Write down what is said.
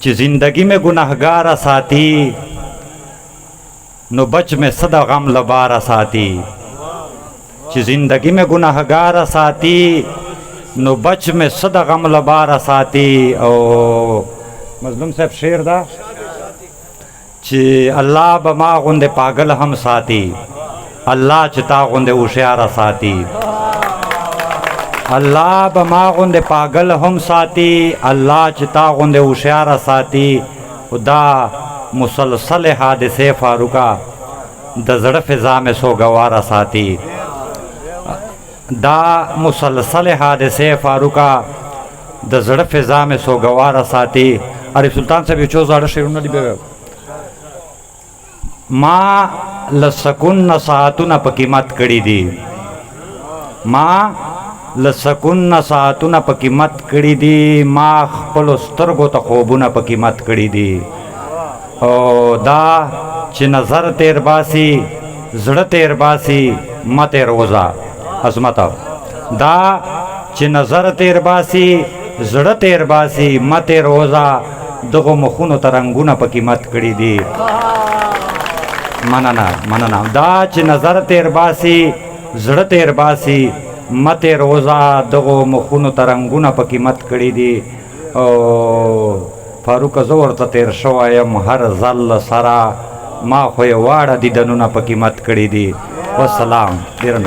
چې زندگی میں گناہگار ساتي نو بچ میں صدا غم لبار ساتي چې زندگی میں گناہگار ساتي نو بچ میں صدا غم لبار ساتي او مظلوم صاحب شعر دا چې الله به ما غوندې پاگل هم ساتي الله چې تا غوندې هوښیار ساتي الله به ما غوندې پاگل هم ساتي الله چې تا غوندې هوښیار ساتي دا مسلسل حادثه فاروقا د زړه فضا میں سوگوار ساتي دا مسلسل حادثه فاروقا د زړه فضا میں سوگوار ساتي عارف سلطان صاحب یو څو زاړه شعرونه دي به ما لسکون ساعتونه په قیمت کړي دي ما لسکون ساعتونه په قیمت کړي دي ما خپل سترګو ته خوبونه په قیمت کړي دي او دا چې نظر تیر باسي زړه تیر باسي مته روزا عظمت دا چې نظر تیر باسي زړه تیر باسي مته روزا دغه مخونو ترنګونه په قیمت کړي دي مننه دا چې نظر تیر باسي زړه تیر باسي مته روزا دغه مخونو ترنګونه په قیمت کړي دي او فاروق زور ته تیر شوایم هر ځل سره ما خو یې واړه دیدنونه په قیمت کړي دي والسلام ډېره